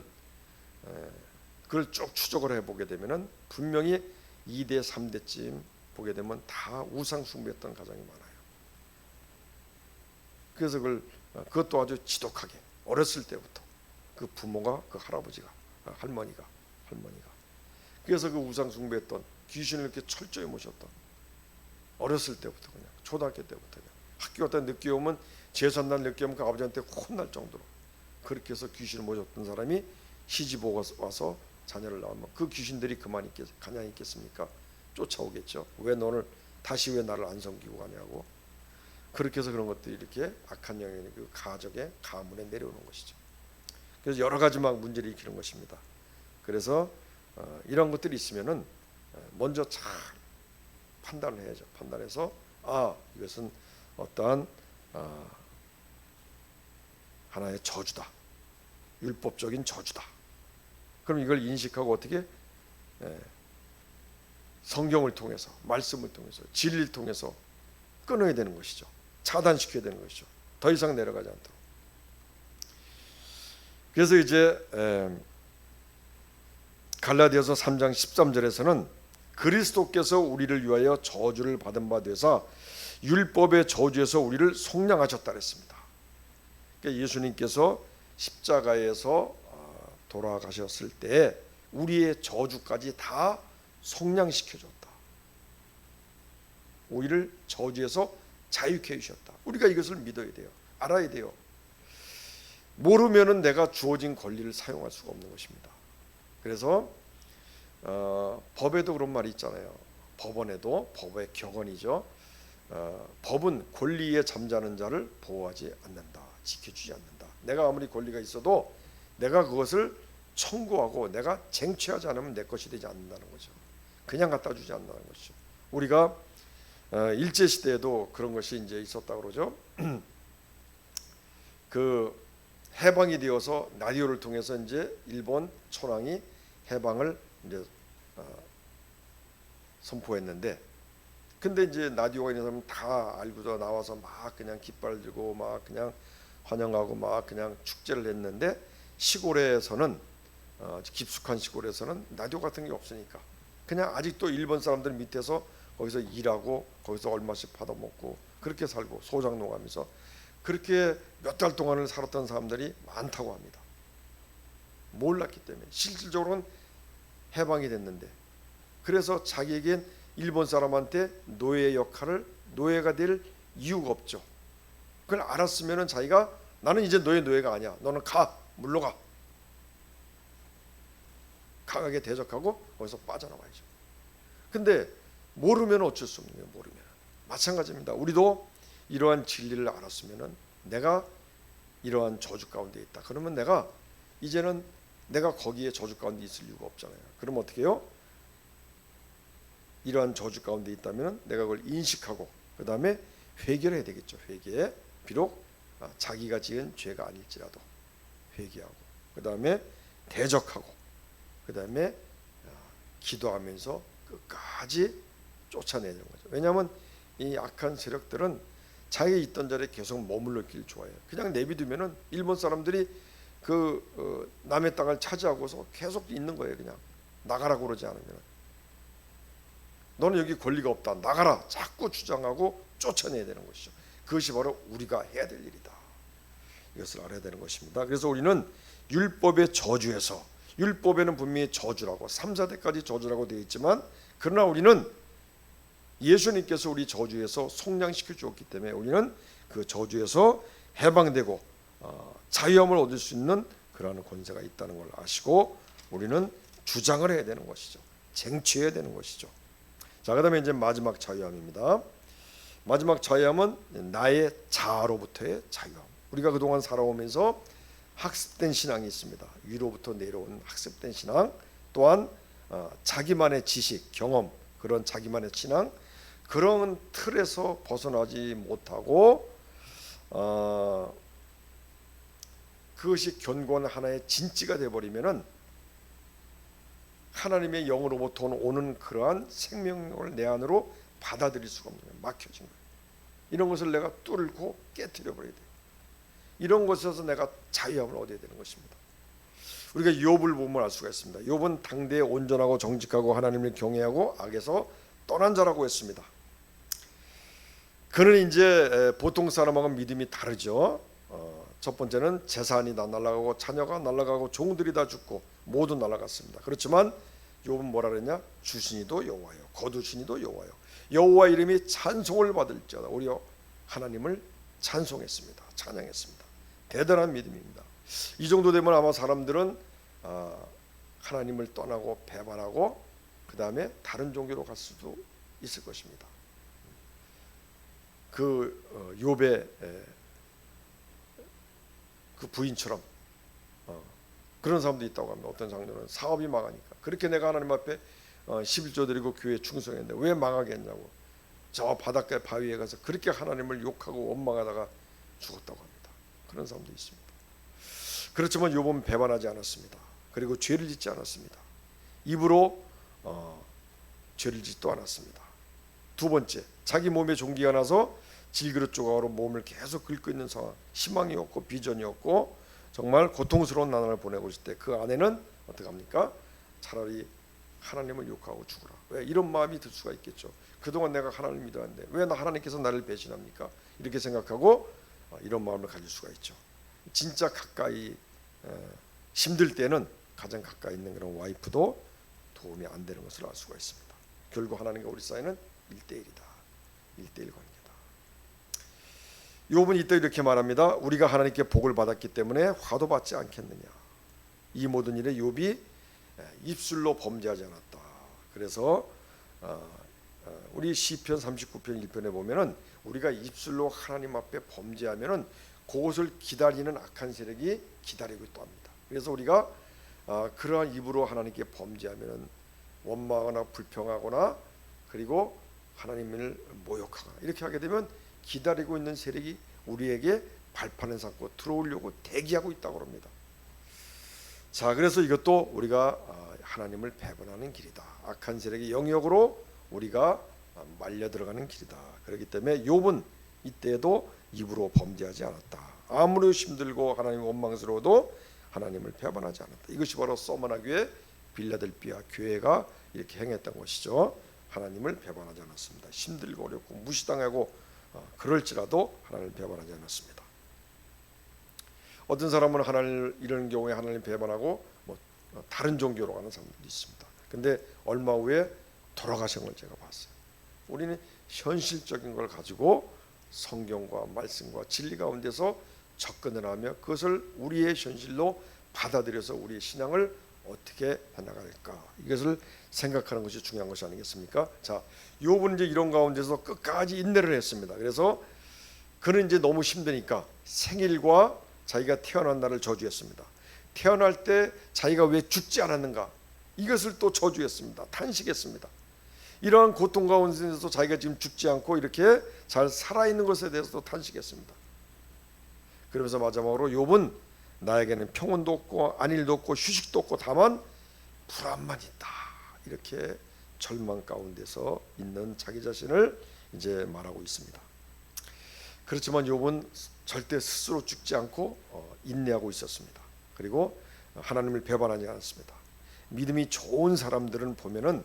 그걸 쭉 추적을 해보게 되면은 분명히 2대 3대쯤 보게 되면 다 우상 숭배했던 가정이 많아요. 그래서 그것도 아주 지독하게 어렸을 때부터 그 부모가, 그 할아버지가, 할머니가 그래서 그 우상 숭배했던, 귀신을 이렇게 철저히 모셨던, 어렸을 때부터 그냥 초등학교 때부터 그냥 학교 갔다 늦게 오면 제삿날 늦게 오면 그 아버지한테 혼날 정도로 그렇게 해서 귀신을 모셨던 사람이 시집 와서 자녀를 낳으면 그 귀신들이 가만히 있겠습니까? 쫓아오겠죠. 왜 나를 안 섬기고 가냐고. 그렇게 해서 그런 것들이 이렇게 악한 영향이 그 가족의 가문에 내려오는 것이죠. 그래서 여러 가지 막 문제를 일으키는 것입니다. 그래서 이런 것들이 있으면은 먼저 잘 판단을 해야죠. 판단해서 이것은 어떠한 하나의 저주다. 율법적인 저주다. 그럼 이걸 인식하고 어떻게 성경을 통해서, 말씀을 통해서, 진리를 통해서 끊어야 되는 것이죠. 차단시켜야 되는 것이죠. 더 이상 내려가지 않도록. 그래서 이제 갈라디아서 3장 13절에서는 그리스도께서 우리를 위하여 저주를 받은 바 되사 율법의 저주에서 우리를 속량하셨다 그랬습니다. 그러니까 예수님께서 십자가에서 돌아가셨을 때 우리의 저주까지 다 속량시켜줬다. 우리를 저주에서 자유케 해주셨다. 우리가 이것을 믿어야 돼요. 알아야 돼요. 모르면은 내가 주어진 권리를 사용할 수가 없는 것입니다. 그래서 법에도 그런 말이 있잖아요. 법원에도, 법의 격언이죠. 법은 권리에 잠자는 자를 보호하지 않는다, 지켜주지 않는다. 내가 아무리 권리가 있어도 내가 그것을 청구하고 내가 쟁취하지 않으면 내 것이 되지 않는다는 거죠. 그냥 갖다 주지 않는다는 것이죠. 우리가 일제 시대에도 그런 것이 이제 있었다 그러죠. 그 해방이 되어서 라디오를 통해서 이제 일본 천황이 해방을 이제 선포했는데, 근데 이제 라디오가 있는 사람은 다 알고서 나와서 막 그냥 깃발 들고 막 그냥 환영하고 막 그냥 축제를 했는데, 시골에서는 깊숙한 시골에서는 라디오 같은 게 없으니까 그냥 아직도 일본 사람들 밑에서 거기서 일하고 거기서 얼마씩 받아먹고 그렇게 살고 소장농하면서 그렇게 몇 달 동안을 살았던 사람들이 많다고 합니다. 몰랐기 때문에. 실질적으로는 해방이 됐는데, 그래서 자기에겐 일본 사람한테 노예의 역할을, 노예가 될 이유가 없죠. 그걸 알았으면은 자기가 나는 이제 너의 노예가 아니야, 너는 가, 물러가, 강하게 대적하고 거기서 빠져나와야죠. 근데 모르면 어쩔 수 없는 거예요. 모르면 마찬가지입니다. 우리도 이러한 진리를 알았으면은 내가 이러한 저주 가운데 있다, 그러면 내가 이제는 내가 거기에 저주 가운데 있을 이유가 없잖아요. 그럼 어떻게 해요? 이러한 저주 가운데 있다면 내가 그걸 인식하고 그 다음에 회개를 해야 되겠죠. 회개. 비록 자기가 지은 죄가 아닐지라도 회개하고 그 다음에 대적하고 그 다음에 기도하면서 끝까지 쫓아내는 거죠. 왜냐하면 이 악한 세력들은 자기 있던 자리에 계속 머물러 있길 좋아해요. 그냥 내비두면은 일본 사람들이 그 남의 땅을 차지하고서 계속 있는 거예요. 그냥 나가라고 그러지 않으면. 너는 여기 권리가 없다, 나가라, 자꾸 주장하고 쫓아내야 되는 것이죠. 그것이 바로 우리가 해야 될 일이다. 이것을 알아야 되는 것입니다. 그래서 우리는 율법의 저주에서, 율법에는 분명히 저주라고 3, 4대까지 저주라고 되어 있지만, 그러나 우리는 예수님께서 우리 저주에서 속량시켜 주었기 때문에 우리는 그 저주에서 해방되고 자유함을 얻을 수 있는 그러한 권세가 있다는 걸 아시고 우리는 주장을 해야 되는 것이죠. 쟁취해야 되는 것이죠. 자, 그다음에 이제 마지막 자유함입니다. 마지막 자유함은 나의 자아로부터의 자유함. 우리가 그동안 살아오면서 학습된 신앙이 있습니다. 위로부터 내려온 학습된 신앙, 또한 자기만의 지식, 경험, 그런 자기만의 신앙, 그런 틀에서 벗어나지 못하고 그것이 견고한 하나의 진지가 되어버리면은 하나님의 영으로부터 오는 그러한 생명력을 내 안으로 받아들일 수가 없는 거예요. 막혀진 거예요. 이런 것을 내가 뚫고 깨트려 버려야 돼요. 이런 것에서 내가 자유함을 얻어야 되는 것입니다. 우리가 욥을 보면 알 수가 있습니다. 욥은 당대에 온전하고 정직하고 하나님을 경외하고 악에서 떠난 자라고 했습니다. 그는 이제 보통 사람하고는 믿음이 다르죠. 첫 번째는 재산이 다 날아가고 자녀가 날아가고 종들이 다 죽고 모두 날아갔습니다. 그렇지만 욥은 뭐라 그랬냐? 주신이도 여호와요, 거두신이도 여호와요, 여호와 이름이 찬송을 받을지어다. 우리 하나님을 찬송했습니다. 찬양했습니다. 대단한 믿음입니다. 이 정도 되면 아마 사람들은 하나님을 떠나고 배반하고 그 다음에 다른 종교로 갈 수도 있을 것입니다. 그 욥의 그 부인처럼 그런 사람도 있다고 합니다. 어떤 장로는 사업이 망하니까 그렇게 내가 하나님 앞에 11조 드리고 교회에 충성했는데 왜 망하게 했냐고 저 바닷가 바위에 가서 그렇게 하나님을 욕하고 원망하다가 죽었다고 합니다. 그런 사람도 있습니다. 그렇지만 욥은 배반하지 않았습니다. 그리고 죄를 짓지 않았습니다. 입으로 죄를 짓도 않았습니다. 두 번째, 자기 몸에 종기가 나서 질그릇 조각으로 몸을 계속 긁고 있는 상황, 희망이 없고 비전이 없고 정말 고통스러운 나날을 보내고 있을 때 그 아내는 어떻게 합니까? 차라리 하나님을 욕하고 죽으라. 왜 이런 마음이 들 수가 있겠죠. 그동안 내가 하나님을 믿었는데 왜 하나님께서 나를 배신합니까? 이렇게 생각하고 이런 마음을 가질 수가 있죠. 진짜 가까이 힘들 때는 가장 가까이 있는 그런 와이프도 도움이 안 되는 것을 알 수가 있습니다. 결국 하나님과 우리 사이는 1대1이다. 1대1 관계다. 욥은 이때 이렇게 말합니다. 우리가 하나님께 복을 받았기 때문에 화도 받지 않겠느냐. 이 모든 일에 욥이 입술로 범죄하지 않았다. 그래서 우리 시편 39편 1편에 보면은 우리가 입술로 하나님 앞에 범죄하면은 그것을 기다리는 악한 세력이 기다리고 있다 합니다. 그래서 우리가 그러한 입으로 하나님께 범죄하면은 원망하거나 불평하거나 그리고 하나님을 모욕하거나 이렇게 하게 되면 기다리고 있는 세력이 우리에게 발판을 삼고 들어오려고 대기하고 있다고 합니다. 자, 그래서 이것도 우리가 하나님을 배반하는 길이다. 악한 세력의 영역으로 우리가 말려 들어가는 길이다. 그렇기 때문에 욥은 이때에도 입으로 범죄하지 않았다. 아무리 힘들고 하나님 원망스러워도 하나님을 배반하지 않았다. 이것이 바로 서머나 교회, 빌라델비아 교회가 이렇게 행했던 것이죠. 하나님을 배반하지 않았습니다. 힘들고 어렵고 무시당하고 그럴지라도 하나님을 배반하지 않았습니다. 어떤 사람은 하나님을 이런 경우에 하나님 배반하고 다른 종교로 가는 사람들이 있습니다. 근데 얼마 후에 돌아가신 걸 제가 봤어요. 우리는 현실적인 걸 가지고 성경과 말씀과 진리 가운데서 접근을 하며 그것을 우리의 현실로 받아들여서 우리의 신앙을 어떻게 해나갈까, 이것을 생각하는 것이 중요한 것이 아니겠습니까? 자, 욥은 이제 이런 가운데서 끝까지 인내를 했습니다. 그래서 그는 이제 너무 힘드니까 생일과 자기가 태어난 날을 저주했습니다. 태어날 때 자기가 왜 죽지 않았는가, 이것을 또 저주했습니다. 탄식했습니다. 이러한 고통 가운데서 자기가 지금 죽지 않고 이렇게 잘 살아있는 것에 대해서도 탄식했습니다. 그러면서 마지막으로 욥은 나에게는 평온도 없고 안일도 없고 휴식도 없고 다만 불안만 있다, 이렇게 절망 가운데서 있는 자기 자신을 이제 말하고 있습니다. 그렇지만 욥은 절대 스스로 죽지 않고 인내하고 있었습니다. 그리고 하나님을 배반하지 않았습니다. 믿음이 좋은 사람들은 보면은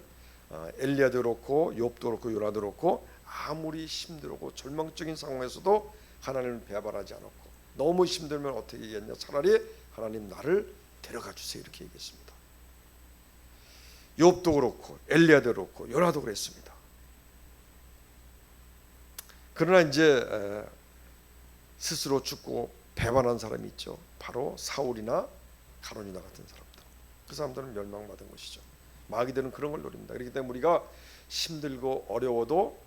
엘리야도 그렇고 욥도 그렇고 요나도 그렇고 아무리 힘들고 절망적인 상황에서도 하나님을 배반하지 않았고, 너무 힘들면 어떻게 얘기했냐, 차라리 하나님 나를 데려가 주세요, 이렇게 얘기했습니다. 욥도 그렇고 엘리야도 그렇고 요나도 그랬습니다. 그러나 이제 스스로 죽고 배반한 사람이 있죠. 바로 사울이나 가론이나 같은 사람들. 그 사람들은 멸망받은 것이죠. 마귀들은 그런 걸 노립니다. 그렇기 때문에 우리가 힘들고 어려워도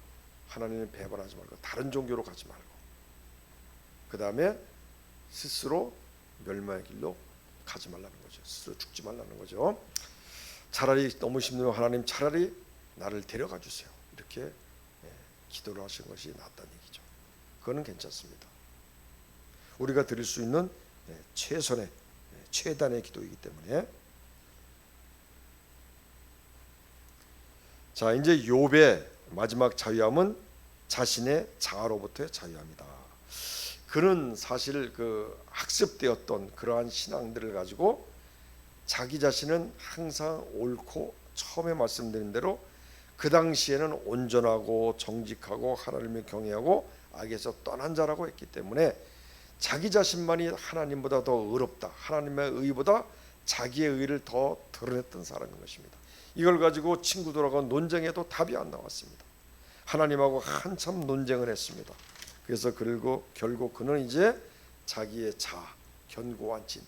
하나님을 배반하지 말고 다른 종교로 가지 말고, 그 다음에 스스로 멸망의 길로 가지 말라는 거죠. 스스로 죽지 말라는 거죠. 차라리 너무 힘들면 하나님 차라리 나를 데려가 주세요, 이렇게 기도를 하신 것이 낫다는 얘기죠. 그거는 괜찮습니다. 우리가 드릴 수 있는 최선의 최단의 기도이기 때문에. 자, 이제 욥의 마지막 자유함은 자신의 자아로부터의 자유함이다. 그는 사실 그 학습되었던 그러한 신앙들을 가지고 자기 자신은 항상 옳고, 처음에 말씀드린 대로 그 당시에는 온전하고 정직하고 하나님을 경외하고 악에서 떠난 자라고 했기 때문에 자기 자신만이 하나님보다 더 의롭다, 하나님의 의보다 자기의 의를 더 드러냈던 사람인 것입니다. 이걸 가지고 친구들하고 논쟁해도 답이 안 나왔습니다. 하나님하고 한참 논쟁을 했습니다. 그래서 결국 그는 이제 자기의 견고한 진,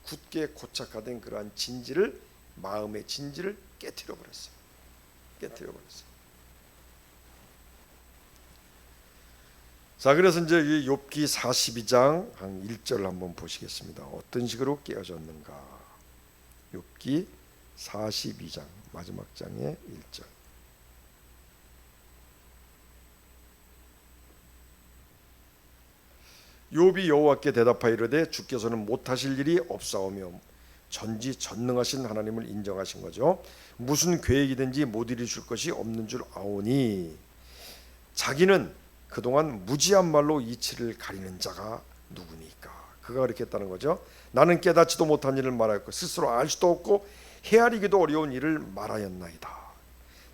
굳게 고착화된 그러한 진지를, 마음의 진지를 깨트려 버렸어요. 자, 그래서 이제 욥기 42장 한 1절을 한번 보시겠습니다. 어떤 식으로 깨어졌는가. 욥기 42장 마지막 장의 1절. 욥이 여호와께 대답하여 이르되 주께서는 못하실 일이 없사오며 전지전능하신 하나님을 인정하신 거죠. 무슨 계획이든지 못 이루실 것이 없는 줄 아오니, 자기는 그동안 무지한 말로 이치를 가리는 자가 누구니까. 그가 그렇게 했다는 거죠. 나는 깨닫지도 못한 일을 말하였고 스스로 알 수도 없고 헤아리기도 어려운 일을 말하였나이다.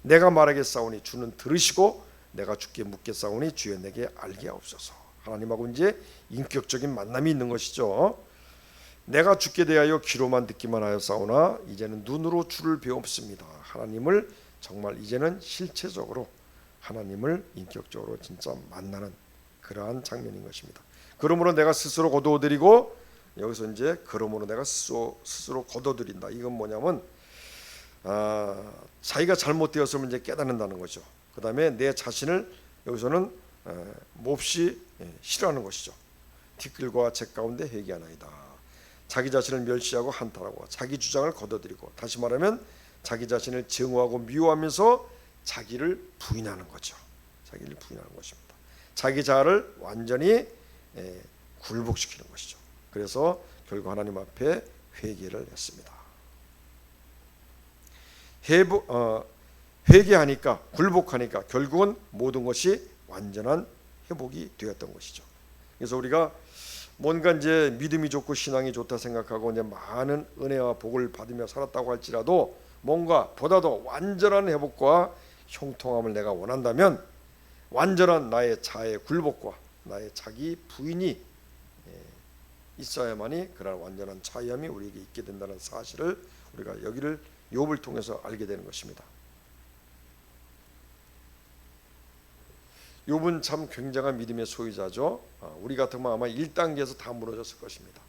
내가 말하겠사오니 주는 들으시고 내가 주께 묻겠사오니 주여 내게 알게 하옵소서. 하나님하고 이제 인격적인 만남이 있는 것이죠. 내가 주께 대하여 귀로만 듣기만 하였사오나 이제는 눈으로 주를 배웁습니다. 하나님을 정말 이제는 실체적으로 하나님을 인격적으로 진짜 만나는 그러한 장면인 것입니다. 그러므로 내가 스스로 거두어드리고, 여기서 이제 그러므로 내가 스스로 거둬들인다. 이건 뭐냐면 자기가 잘못되었음을 이제 깨닫는다는 거죠. 그 다음에 내 자신을 여기서는 몹시 싫어하는 것이죠. 티끌과 재 가운데 회개하나이다. 자기 자신을 멸시하고 한탄하고 자기 주장을 거둬들이고, 다시 말하면 자기 자신을 증오하고 미워하면서 자기를 부인하는 거죠. 자기를 부인하는 것입니다. 자기 자아를 완전히 굴복시키는 것이죠. 그래서 결국 하나님 앞에 회개를 했습니다. 회개하니까, 굴복하니까 결국은 모든 것이 완전한 회복이 되었던 것이죠. 그래서 우리가 뭔가 이제 믿음이 좋고 신앙이 좋다 생각하고 이제 많은 은혜와 복을 받으며 살았다고 할지라도 뭔가 보다 더 완전한 회복과 형통함을 내가 원한다면 완전한 나의 자아의 굴복과 나의 자기 부인이 있어야만이 그런 완전한 자유함이 우리에게 있게 된다는 사실을 우리가 여기를 욥을 통해서 알게 되는 것입니다. 욥은 참 굉장한 믿음의 소유자죠. 우리 같으면 아마 1단계에서 다 무너졌을 것입니다.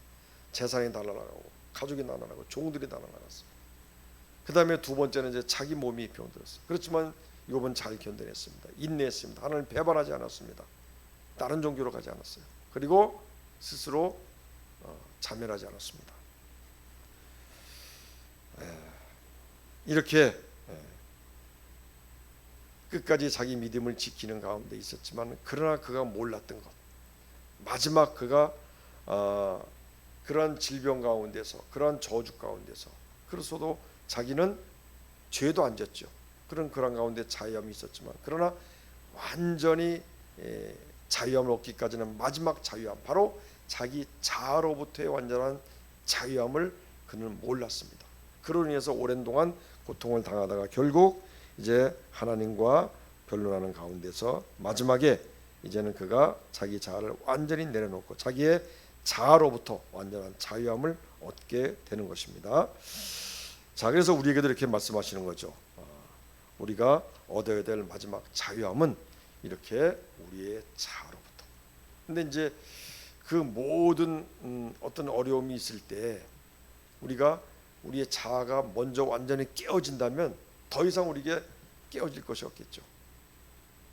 재산이 날아나가고 가족이 날아나가고 종들이 날아나갔어요. 그 다음에 두 번째는 이제 자기 몸이 병들었어요. 그렇지만 욥은 잘 견뎌냈습니다. 인내했습니다. 하나님을 배반하지 않았습니다. 다른 종교로 가지 않았어요. 그리고 스스로 자멸하지 않았습니다. 이렇게 끝까지 자기 믿음을 지키는 가운데 있었지만, 그러나 그가 몰랐던 것, 마지막 그가 그러한 질병 가운데서, 그러한 저주 가운데서, 그래서도 자기는 죄도 안 졌죠. 그런 가운데 자유함이 있었지만, 그러나 완전히 자유함을 얻기까지는 마지막 자유함, 바로 자기 자아로부터의 완전한 자유함을 그는 몰랐습니다. 그로 인해서 오랜 동안 고통을 당하다가 결국 이제 하나님과 변론하는 가운데서 마지막에 이제는 그가 자기 자아를 완전히 내려놓고 자기의 자아로부터 완전한 자유함을 얻게 되는 것입니다. 자, 그래서 우리에게도 이렇게 말씀하시는 거죠. 우리가 얻어야 될 마지막 자유함은 이렇게 우리의 자아로부터. 근데 이제 그 모든 어떤 어려움이 있을 때 우리가 우리의 자아가 먼저 완전히 깨어진다면 더 이상 우리에게 깨어질 것이 없겠죠.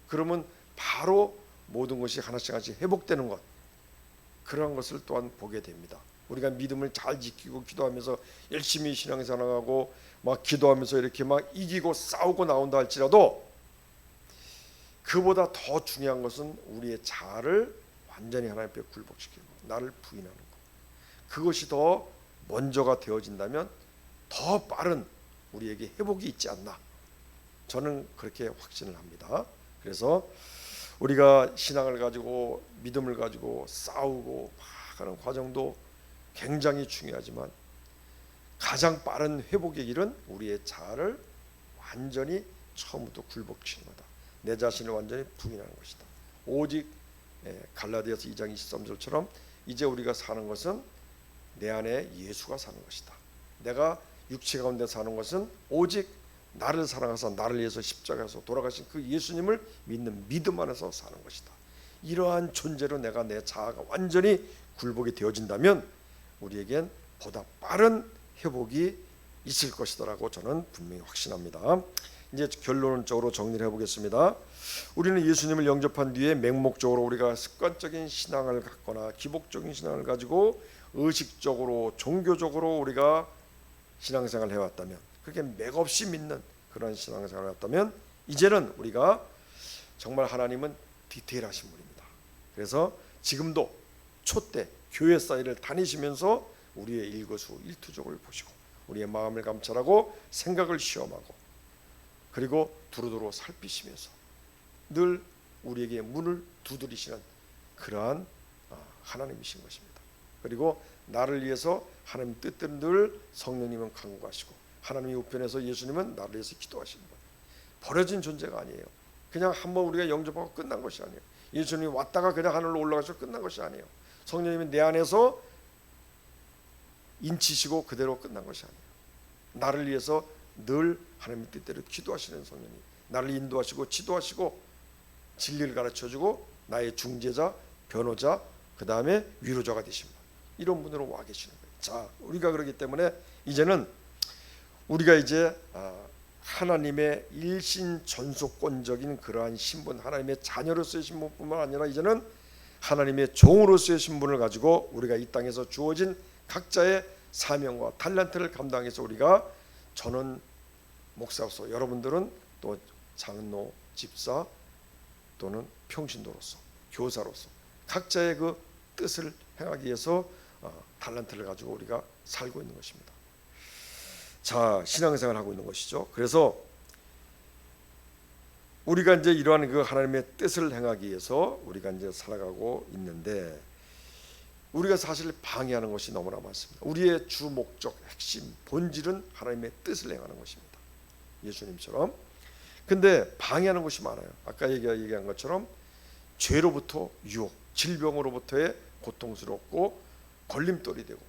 그러면 바로 모든 것이 하나씩 하나씩 회복되는 것, 그런 것을 또한 보게 됩니다. 우리가 믿음을 잘 지키고 기도하면서 열심히 신앙생활하고 막 기도하면서 이렇게 막 이기고 싸우고 나온다 할지라도 그보다 더 중요한 것은 우리의 자아를 완전히 하나님 앞에 굴복시키고 나를 부인하는 것, 그것이 더 먼저가 되어진다면 더 빠른 우리에게 회복이 있지 않나, 저는 그렇게 확신을 합니다. 그래서 우리가 신앙을 가지고 믿음을 가지고 싸우고 막 하는 과정도 굉장히 중요하지만 가장 빠른 회복의 길은 우리의 자아를 완전히 처음부터 굴복시키는 거다. 내 자신을 완전히 부인하는 것이다. 오직 갈라디아서 2장 23절처럼 이제 우리가 사는 것은 내 안에 예수가 사는 것이다. 내가 육체 가운데 사는 것은 오직 나를 사랑하사 나를 위해서 십자가에서 돌아가신 그 예수님을 믿는 믿음 안에서 사는 것이다. 이러한 존재로 내가 내 자아가 완전히 굴복이 되어진다면 우리에겐 보다 빠른 회복이 있을 것이다라고 저는 분명히 확신합니다. 이제 결론적으로 정리를 해보겠습니다. 우리는 예수님을 영접한 뒤에 맹목적으로 우리가 습관적인 신앙을 갖거나 기복적인 신앙을 가지고 의식적으로 종교적으로 우리가 신앙생활을 해왔다면, 그렇게 맥없이 믿는 그런 신앙생활을 해왔다면 이제는 우리가 정말 하나님은 디테일하신 분입니다. 그래서 지금도 촛대 교회 사이를 다니시면서 우리의 일거수일투족을 보시고 우리의 마음을 감찰하고 생각을 시험하고 그리고 두루두루 살피시면서 늘 우리에게 문을 두드리시는 그러한 하나님이신 것입니다. 그리고 나를 위해서 하나님 뜻대로 늘 성령님은 간구하시고 하나님의 우편에서 예수님은 나를 위해서 기도하시는 것, 버려진 존재가 아니에요. 그냥 한번 우리가 영접하고 끝난 것이 아니에요. 예수님이 왔다가 그냥 하늘로 올라가셔서 끝난 것이 아니에요. 성령님이 내 안에서 인치시고 그대로 끝난 것이 아니에요. 나를 위해서 늘 하나님의 뜻대로 기도하시는 성령이 나를 인도하시고 지도하시고 진리를 가르쳐주고 나의 중재자, 변호자, 그 다음에 위로자가 되십니다. 이런 분으로 와 계시는 거예요. 자, 우리가 그렇기 때문에 이제는 우리가 이제 하나님의 일신 전속권적인 그러한 신분, 하나님의 자녀로서의 신분뿐만 아니라 이제는 하나님의 종으로서의 신분을 가지고 우리가 이 땅에서 주어진 각자의 사명과 탈란트를 감당해서 우리가, 저는 목사로서, 여러분들은 또 장로, 집사 또는 평신도로서, 교사로서 각자의 그 뜻을 행하기 위해서 탈란트를 가지고 우리가 살고 있는 것입니다. 자, 신앙생활을 하고 있는 것이죠. 그래서 우리가 이제 이러한 그 하나님의 뜻을 행하기 위해서 우리가 이제 살아가고 있는데, 우리가 사실 방해하는 것이 너무나 많습니다. 우리의 주 목적, 핵심, 본질은 하나님의 뜻을 행하는 것입니다. 예수님처럼. 근데 방해하는 것이 많아요. 아까 얘기한 것처럼 죄로부터 유혹, 질병으로부터의 고통스럽고 걸림돌이 되고,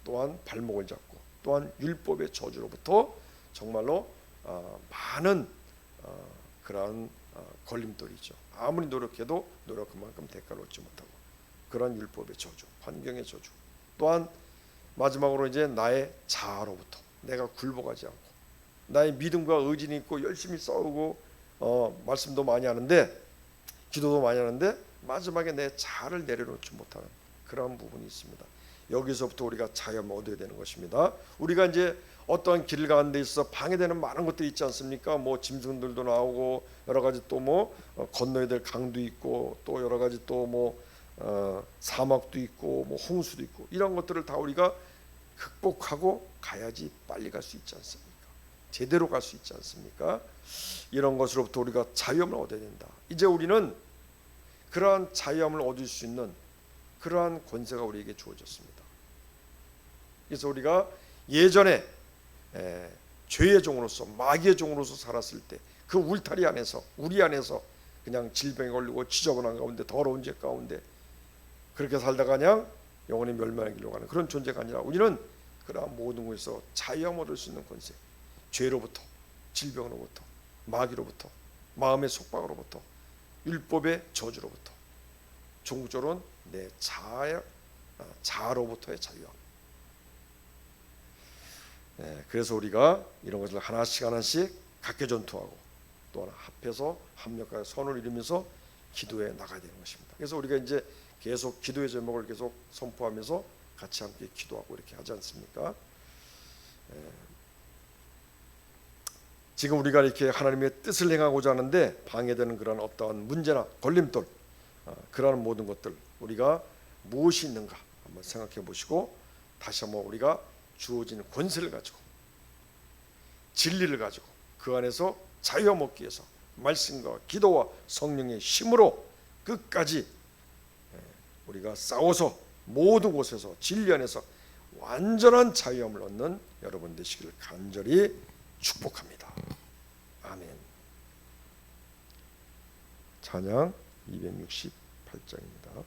또한 발목을 잡고, 또한 율법의 저주로부터 정말로 많은 그러한 걸림돌이죠. 아무리 노력해도 노력한 만큼 대가를 얻지 못하고, 그런 율법의 저주, 환경의 저주, 또한 마지막으로 이제 나의 자아로부터, 내가 굴복하지 않고 나의 믿음과 의진이 있고 열심히 싸우고 말씀도 많이 하는데, 기도도 많이 하는데 마지막에 내 자아를 내려놓지 못하는 그런 부분이 있습니다. 여기서부터 우리가 자유함을 얻어야 되는 것입니다. 우리가 이제 어떠한 길을 가는 데 있어 방해되는 많은 것들이 있지 않습니까? 뭐 짐승들도 나오고 여러 가지, 또 뭐 건너야 될 강도 있고, 또 여러 가지, 또 뭐 사막도 있고, 뭐 홍수도 있고, 이런 것들을 다 우리가 극복하고 가야지 빨리 갈 수 있지 않습니까? 제대로 갈 수 있지 않습니까? 이런 것으로부터 우리가 자유함을 얻어야 된다. 이제 우리는 그러한 자유함을 얻을 수 있는 그러한 권세가 우리에게 주어졌습니다. 그래서 우리가 예전에 죄의 종으로서, 마귀의 종으로서 살았을 때 그 울타리 안에서, 우리 안에서 그냥 질병에 걸리고 지저분한 가운데, 더러운 죄 가운데 그렇게 살다가 그냥 영원히 멸망의 길로 가는 그런 존재가 아니라, 우리는 그러한 모든 것에서 자유함을 얻을 수 있는 권세, 죄로부터, 질병으로부터, 마귀로부터, 마음의 속박으로부터, 율법의 저주로부터, 종적으로는 내 자아로부터의 자유함. 그래서 우리가 이런 것을 하나씩 각계 전투하고, 또 하나 합해서 합력하여 선을 이루면서 기도해 나가야 되는 것입니다. 그래서 우리가 이제 계속 기도의 제목을 계속 선포하면서 같이 함께 기도하고 이렇게 하지 않습니까? 지금 우리가 이렇게 하나님의 뜻을 행하고자 하는데 방해되는 그런 어떠한 문제나 걸림돌, 그러한 모든 것들, 우리가 무엇이 있는가 한번 생각해 보시고, 다시 한번 우리가 주어진 권세를 가지고, 진리를 가지고 그 안에서 자유함 얻기 위해서 말씀과 기도와 성령의 힘으로 끝까지 우리가 싸워서 모든 곳에서 진리 안에서 완전한 자유함을 얻는 여러분 되시기를 간절히 축복합니다. 아멘. 찬양 268장입니다.